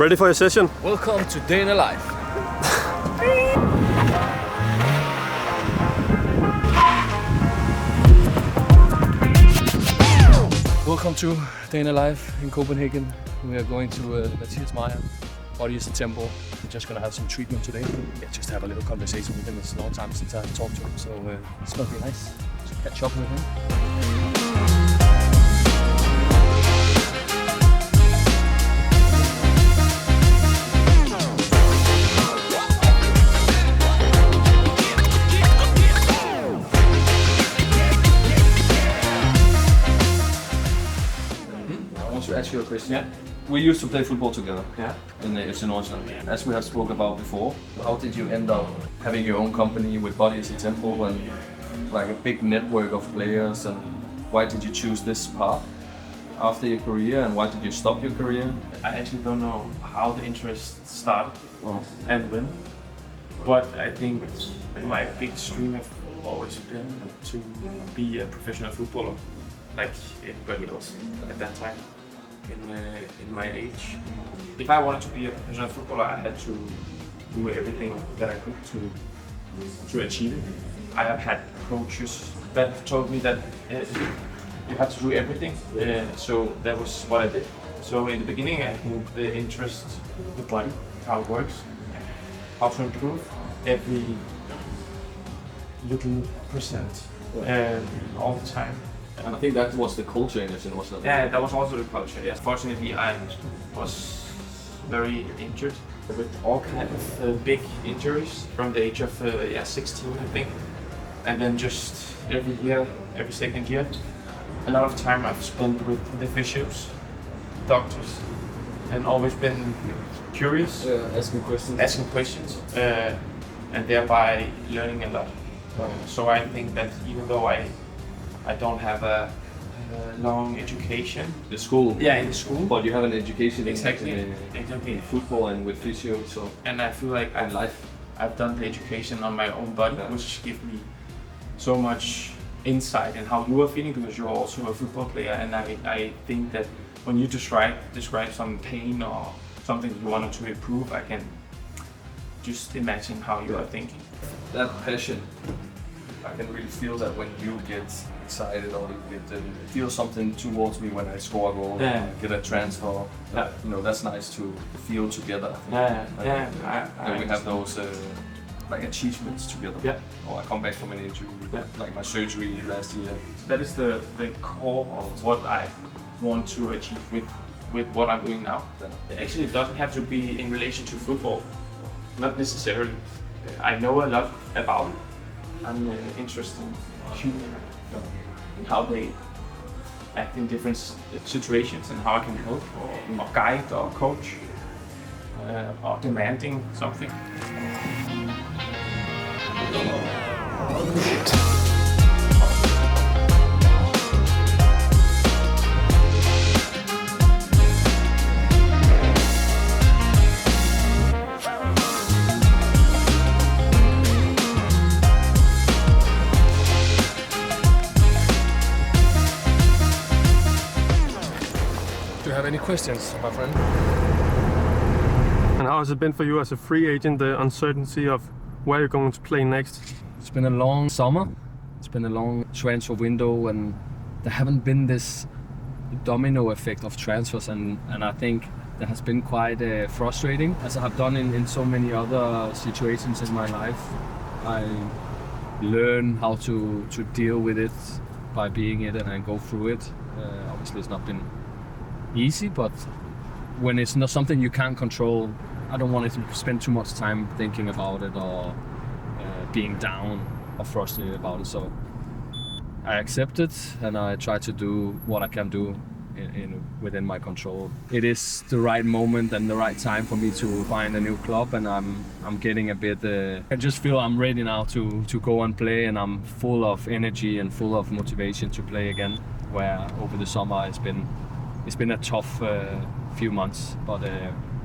Ready for your session? Welcome to Day in a Life. Welcome to Day in a Life in Copenhagen. We are going to Mathias Meyer, Body is a Temple. We're just gonna have some treatment today. Yeah, just have a little conversation with him. It's a long time since I talked to him, so it's gonna be nice to catch up with him. To ask you a question. Yeah. We used to play football together. Yeah. In the FC Norwich. As we have spoke about before, how did you end up having your own company with Body is a Temple and like a big network of players, and why did you choose this path after your career, and why did you stop your career? I actually don't know how the interest started and when, but I think my big dream have always been to be a professional footballer, like everybody else at that time. In my age, if I wanted to be a professional footballer, I had to do everything that I could to achieve it. I have had coaches that told me that you have to do everything, so that was what I did. So in the beginning, I think the interest, the body, how it works, how to improve every little percent all the time. And I think that was the culture in it, wasn't it? Yeah, that was also the culture. Yeah. Fortunately, I was very injured with all kinds of big injuries from the age of 16, I think. And then just every year, every second year, a lot of time I've spent with the physios, doctors, and always been curious, asking questions, and thereby learning a lot. So I think that even though I don't have a long education. The school? Yeah, in the school. But you have an education exactly in football and with physio, so. And I feel like I've done the education on my own body, which gives me so much insight in how you are feeling, because you're also a football player. And I think that when you describe some pain or something you wanted to improve, I can just imagine how you are thinking. That passion, I can really feel that when you get excited or you feel something towards me when I score a goal, get a transfer. Yeah. You know, that's nice to feel together. I we have those like achievements together. Yeah. Or I come back from an injury, like my surgery last year. That is the core of what I want to achieve with what I'm doing now. It actually doesn't have to be in relation to football, not necessarily. I know a lot about it. I'm interested in human and how they act in different situations and how I can help or guide or coach or demanding something. Do you have any questions, my friend? And how has it been for you as a free agent, the uncertainty of where you're going to play next? It's been a long summer. It's been a long transfer window, and there haven't been this domino effect of transfers, and I think that has been quite frustrating, as I have done in so many other situations in my life. I learn how to deal with it by being it and go through it. Obviously it's not been easy, but when it's not something you can't control, I don't want to spend too much time thinking about it or being down or frustrated about it. So I accept it and I try to do what I can do within my control. It is the right moment and the right time for me to find a new club, and I'm getting a bit. I just feel I'm ready now to go and play, and I'm full of energy and full of motivation to play again. Where over the summer it's been a tough few months, but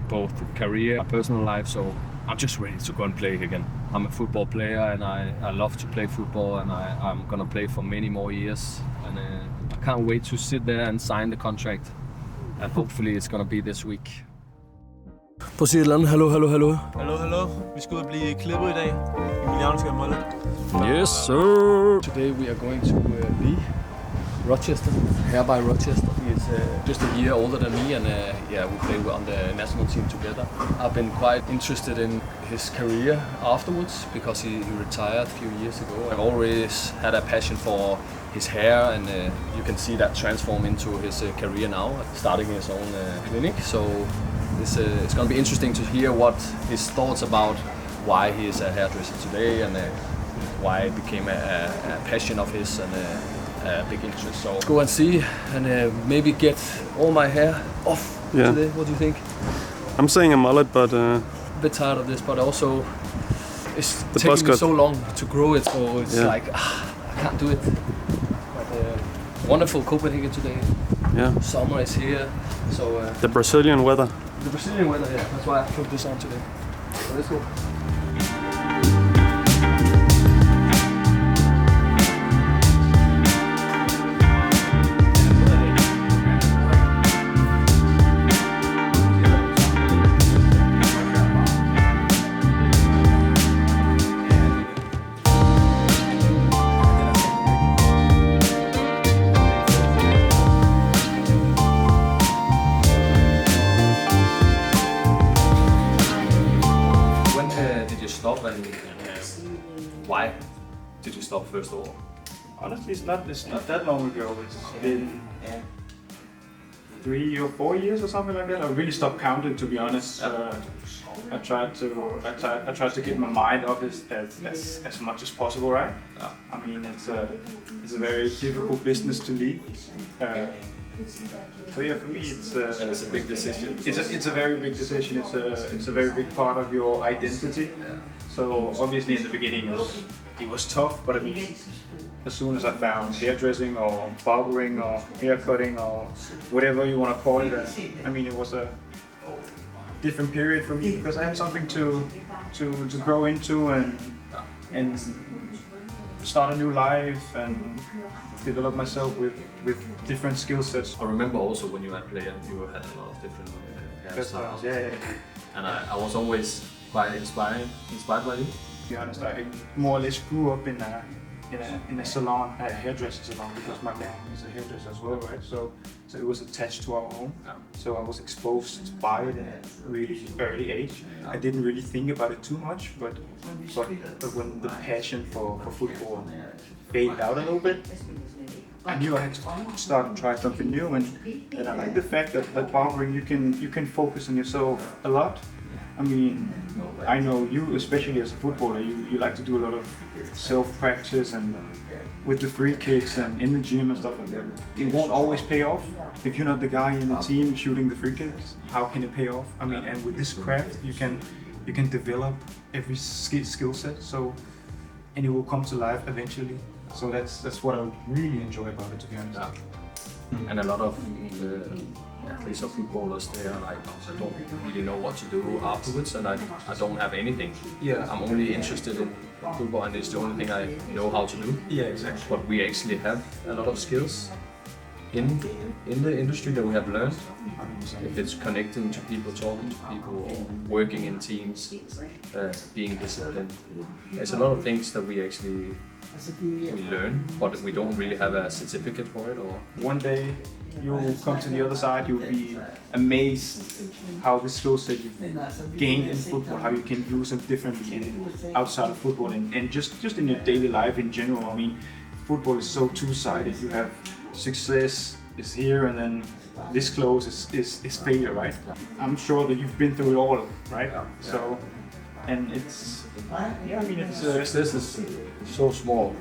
both career and personal life. So I'm just ready to go and play again. I'm a football player and I love to play football, and I'm gonna play for many more years. And I can't wait to sit there and sign the contract. And hopefully it's gonna be this week. Prøv at sige et eller andet. Hallo. Hallo. Vi skal ud og blive klippet i dag. Emiliano skal have målet. Yes, sir. Today we are going to be Rochester, here by Rochester. He is just a year older than me, and we play on the national team together. I've been quite interested in his career afterwards because he retired a few years ago. I've always had a passion for his hair, and you can see that transform into his career now, starting his own clinic. So it's going to be interesting to hear what his thoughts about why he is a hairdresser today, and why it became a passion of his and a big interest. So go and see, and maybe get all my hair off today. What do you think? I'm saying a mullet, but A bit tired of this, but also it's taking me so long to grow it, so it's like I can't do it. But wonderful Copenhagen today. yeah, Summer is here, so the Brazilian weather. the Brazilian weather. Yeah, that's why I put this on today. So let's go. Stop, and why did you stop first of all? Honestly, it's not that long ago. It's been 3 or 4 years or something like that. I really stopped counting, to be honest. I tried to keep my mind off it as much as possible, right? I mean, it's a very difficult business to lead. So yeah, for me, it's a big decision. It's a very big decision. It's a very big part of your identity. So obviously, in the beginning, it was tough. But I mean, as soon as I found hairdressing or barbering or haircutting or whatever you want to call it, I mean, it was a different period for me because I had something to grow into and start a new life and develop myself with different skill sets. I remember also when you were a player, you had a lot of different hairstyles. Yeah. And I was always quite inspired by you. To be honest, I more or less grew up in a salon, a hairdresser salon, because my mom is a hairdresser as well, right? So it was attached to our home. So I was exposed by it at a really early age. I didn't really think about it too much, but when the passion for football faded out a little bit, I knew I had to start and try something new, and I like the fact that barbering you can focus on yourself a lot. I mean, I know you, especially as a footballer, you like to do a lot of self-practice and with the free kicks and in the gym and stuff like that. It won't always pay off. If you're not the guy in the team shooting the free kicks, how can it pay off? I mean, and with this craft, you can develop every skill set, and it will come to life eventually. So that's what I really enjoy about it, to be honest. And a lot of at least of footballers, they are like, I don't really know what to do afterwards, and I don't have anything. Yeah. I'm only interested in football, and it's the only thing I know how to do. Yeah, exactly. But we actually have a lot of skills in the industry that we have learned. If it's connecting to people, talking to people, or working in teams, being disciplined. There's a lot of things that we actually learn, but we don't really have a certificate for it. Or one day you'll come to the other side, you'll be amazed how the skill set you've gained in football, how you can use them differently outside of football and just in your daily life in general. I mean, football is so two-sided. You have success is here, and then this close is failure, right? I'm sure that you've been through it all, right? So, and it's, yeah, I mean, it's success is so small,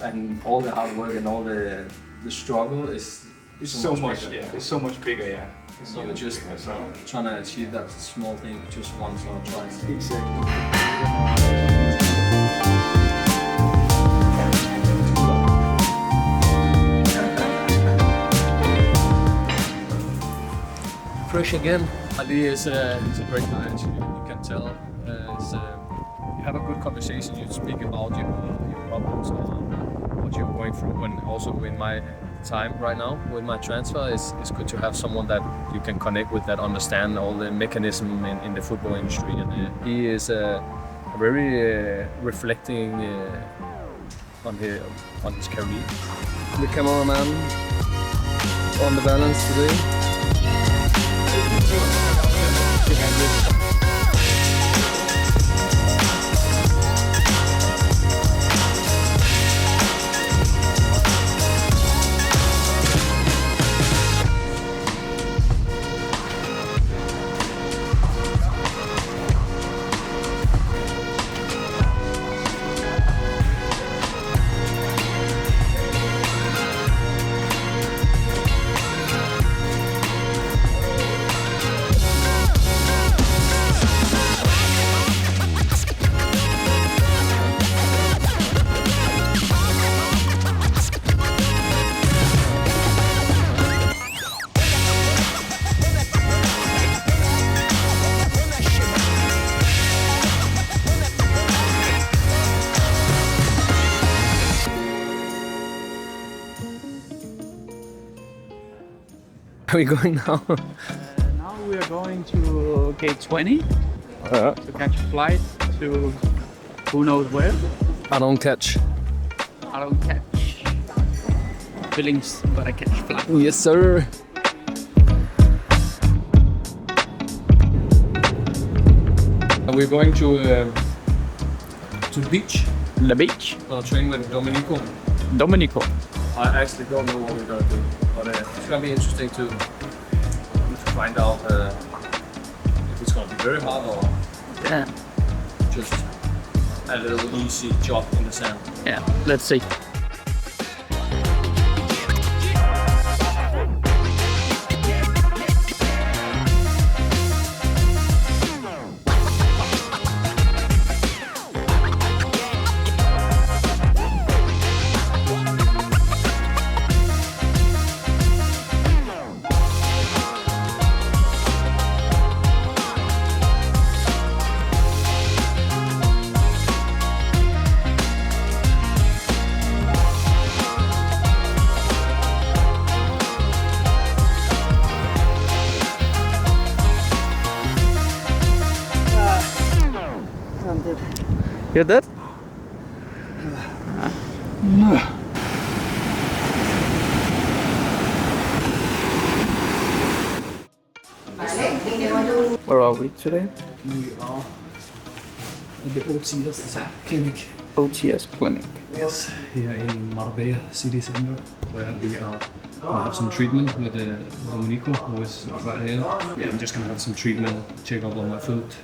and all the hard work and all the struggle is so much, yeah. It's so much bigger, yeah. So you're just trying to achieve that small thing just once or twice. Exactly. Fresh again. Ali is a great guy, you can tell. You have a good conversation, you speak about your problems or what you're going through, and also in my time right now with my transfer. It's good to have someone that you can connect with, that understand all the mechanism in the football industry. And he is very reflecting on his career. The cameraman on the balance today. Where are we going now? Now we are going to gate 20 to catch a flight to who knows where. I don't catch. I don't catch feelings, but I catch flight. Yes, sir. We're going to the beach. The beach. Train with Domenico. I actually don't know what we're gonna do, but it's gonna be interesting to find out if it's gonna be very hard or Yeah. just a little easy job in the sand. Yeah. Let's see. You're dead? Where are we today? We are in the OTS clinic. OTS clinic. Yes, here in Marbella city center, where we are gonna have some treatment with Domenico, who is right here. Yeah, I'm just gonna have some treatment, check up on my foot.